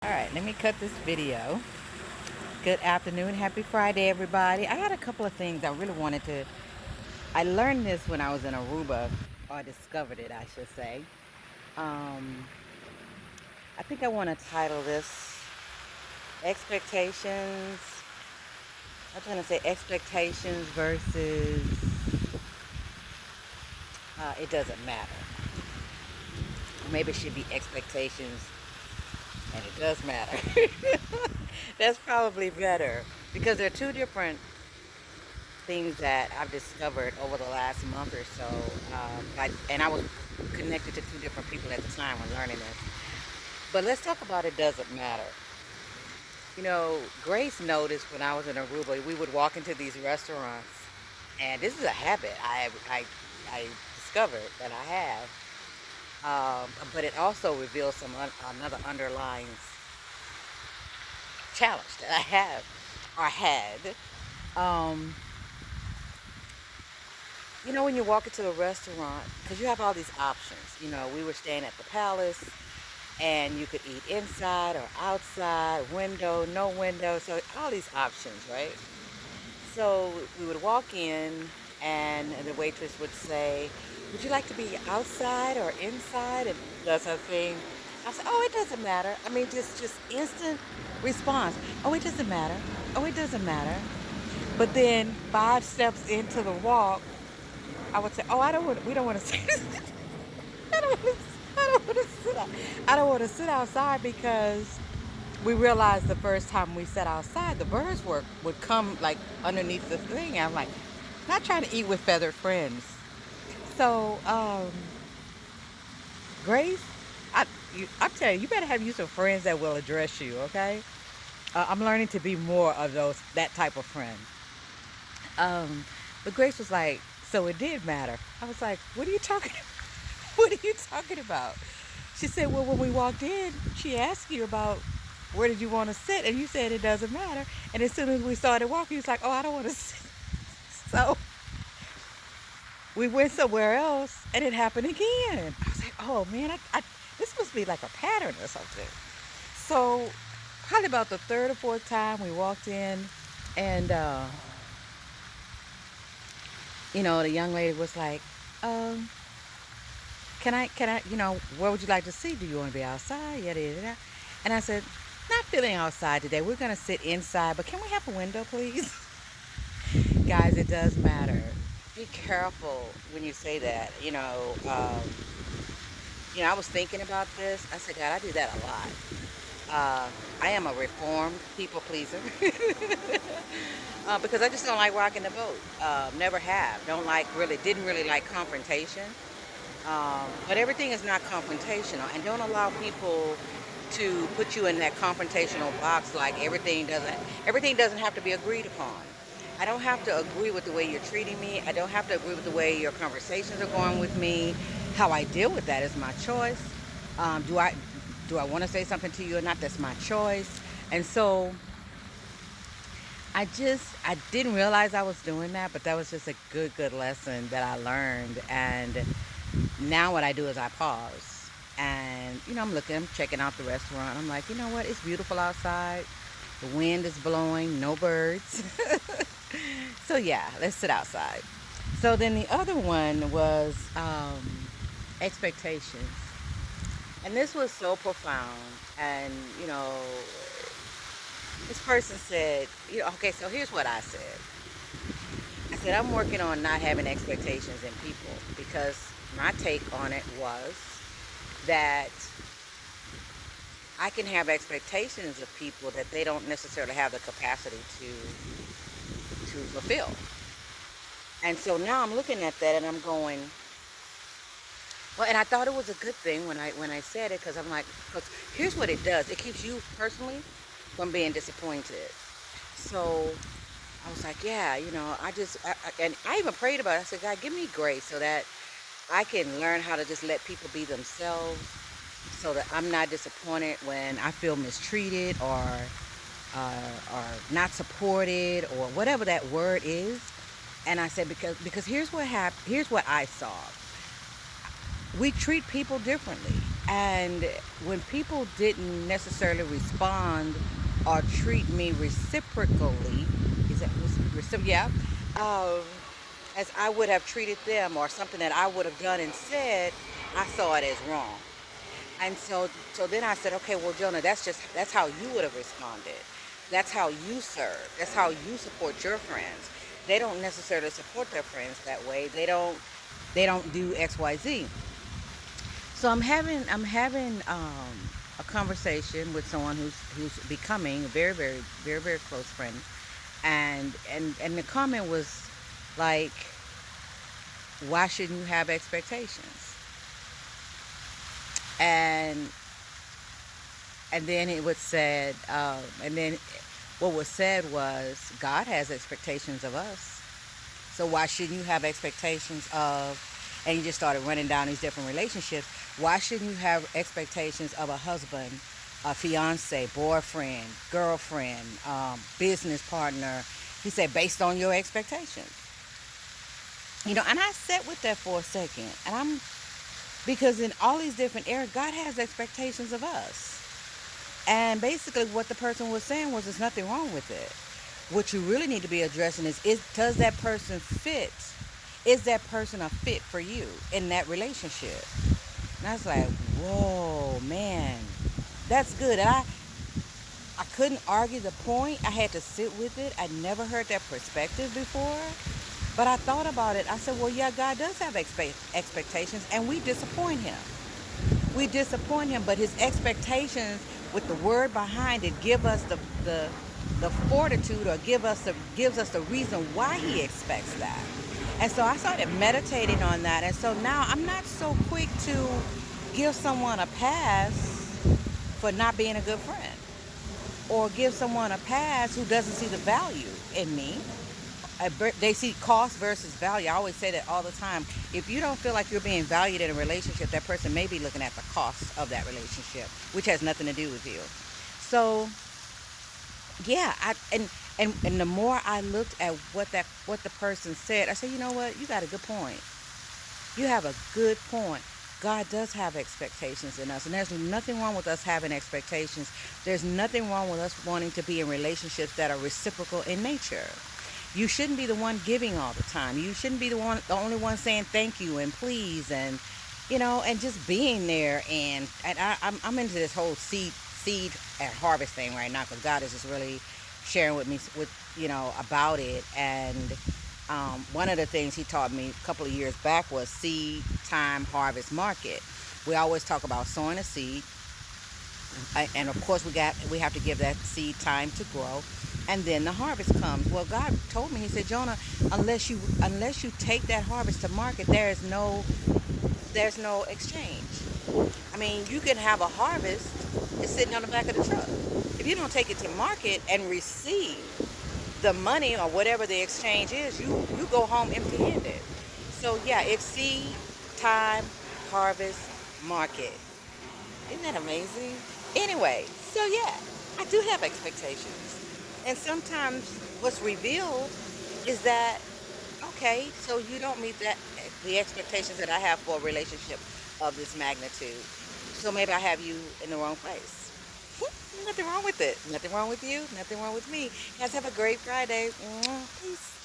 Alright, let me cut this video. Good afternoon. Happy Friday, everybody. I had a couple of things I really wanted to. I learned this when I was in Aruba, or discovered it, I should say. Um, I think I want to title this Expectations. I'm trying to say expectations versus it doesn't matter. Maybe it should be expectations and it does matter. That's probably better because they're two different things that I've discovered over the last month or so. And I was connected to two different people at the time when learning this. But let's talk about it doesn't matter. You know, Grace noticed when I was in Aruba, we would walk into these restaurants, and this is a habit I discovered that I have. But it also reveals another underlying challenge that I have or had. Um, You know, when you walk into a restaurant, because you have all these options. You know, we were staying at the Palace, and you could eat inside or outside, window, no window, so all these options, right? So we would walk in, and the waitress would say, "Would you like to be outside or inside?" And that's her thing. I said, "Oh, it doesn't matter." I mean, just instant response. "Oh, it doesn't matter. Oh, it doesn't matter." But then 5 steps into the walk, I would say, "Oh, I don't want. We don't want to sit. I don't want to. I don't want to sit out. I don't want to sit outside because we realized the first time we sat outside, the birds would come like underneath the thing. I'm like, not trying to eat with feathered friends. So, Grace, I'm telling you, you better have you some friends that will address you. Okay, I'm learning to be more of that type of friend. Um, but Grace was like, so it did matter. I was like, what are you talking? What are you talking about? She said, well, when we walked in, she asked you about where did you want to sit, and you said it doesn't matter. And as soon as we started walking, you was like, oh, I don't want to sit. So we went somewhere else, and it happened again. I was like, oh man, this must be like a pattern or something. So probably about the third or fourth time we walked in, and the young lady was like, um, where would you like to sit? Do you want to be outside? Yada, yada, yada. And I said, not feeling outside today. We're going to sit inside, but can we have a window, please? Guys, it does matter. Be careful when you say that. I was thinking about this. I said, God, I do that a lot. I am a reformed people pleaser because I just don't like rocking the boat. Never have. Didn't really like confrontation. But everything is not confrontational, and don't allow people to put you in that confrontational box like everything doesn't have to be agreed upon. I don't have to agree with the way you're treating me. I don't have to agree with the way your conversations are going with me. How I deal with that is my choice. Do I want to say something to you or not? That's my choice. And so I didn't realize I was doing that, but that was just a good lesson that I learned. And now what I do is I pause, and I'm checking out the restaurant. I'm like, you know what? It's beautiful outside. The wind is blowing, no birds. So yeah, let's sit outside. So then the other one was expectations, and this was so profound. And this person said, okay, so here's what I said. I said, I'm working on not having expectations in people because my take on it was that I can have expectations of people that they don't necessarily have the capacity to fulfill. And so now I'm looking at that and I'm going, well, and I thought it was a good thing when I said it, because I'm like, because here's what it does. It keeps you personally from being disappointed. So I was like, yeah, and I even prayed about it. I said, God, give me grace so that I can learn how to just let people be themselves, so that I'm not disappointed when I feel mistreated or not supported or whatever that word is. And I said, because here's what happened. Here's what I saw. We treat people differently. And when people didn't necessarily respond or treat me reciprocally, is that yeah, um, as I would have treated them, or something that I would have done and said, I saw it as wrong. And so then I said, okay, well, Jonah, that's how you would have responded. That's how you serve. That's how you support your friends. They don't necessarily support their friends that way. They don't do X, Y, Z. So I'm having a conversation with someone who's becoming a very, very, very, very close friend, and the comment was like, why shouldn't you have expectations? And and then it was said, and then what was said was, God has expectations of us. So why shouldn't you have expectations of? And you just started running down these different relationships. Why shouldn't you have expectations of a husband, a fiance, boyfriend, girlfriend, business partner? He said, based on your expectations. And I sat with that for a second, and because in all these different areas, God has expectations of us. And basically, what the person was saying was, there's nothing wrong with it. What you really need to be addressing is does that person fit? Is that person a fit for you in that relationship? And I was like, whoa, man, that's good. And I couldn't argue the point. I had to sit with it. I never heard that perspective before. But I thought about it. I said, well, yeah, God does have expectations, and we disappoint him. We disappoint him, but his expectations, with the word behind it, give us the fortitude, or gives us the reason why he expects that. And so I started meditating on that, and so now I'm not so quick to give someone a pass for not being a good friend, or give someone a pass who doesn't see the value in me. They see cost versus value. I always say that all the time. If you don't feel like you're being valued in a relationship, that person may be looking at the cost of that relationship, which has nothing to do with you. So yeah, and the more I looked at what the person said, I said, you know what, you got a good point. You have a good point. God does have expectations in us, and there's nothing wrong with us having expectations. There's nothing wrong with us wanting to be in relationships that are reciprocal in nature. You shouldn't be the one giving all the time. You shouldn't be the only one saying thank you and please, and just being there. And I'm into this whole seed and harvest thing right now, because God is just really sharing with me about it. And one of the things He taught me a couple of years back was seed time harvest market. We always talk about sowing a seed, and of course we have to give that seed time to grow, and then the harvest comes. Well, God told me, He said, Jonah, unless you take that harvest to market, there's no exchange. I mean, you can have a harvest, it's sitting on the back of the truck. If you don't take it to market and receive the money or whatever the exchange is, you go home empty-handed. So yeah, it's seed time harvest market. Isn't that amazing? Anyway, so yeah, I do have expectations. And sometimes what's revealed is that, okay, so you don't meet the expectations that I have for a relationship of this magnitude. So maybe I have you in the wrong place. Nothing wrong with it. Nothing wrong with you. Nothing wrong with me. You guys have a great Friday. Peace.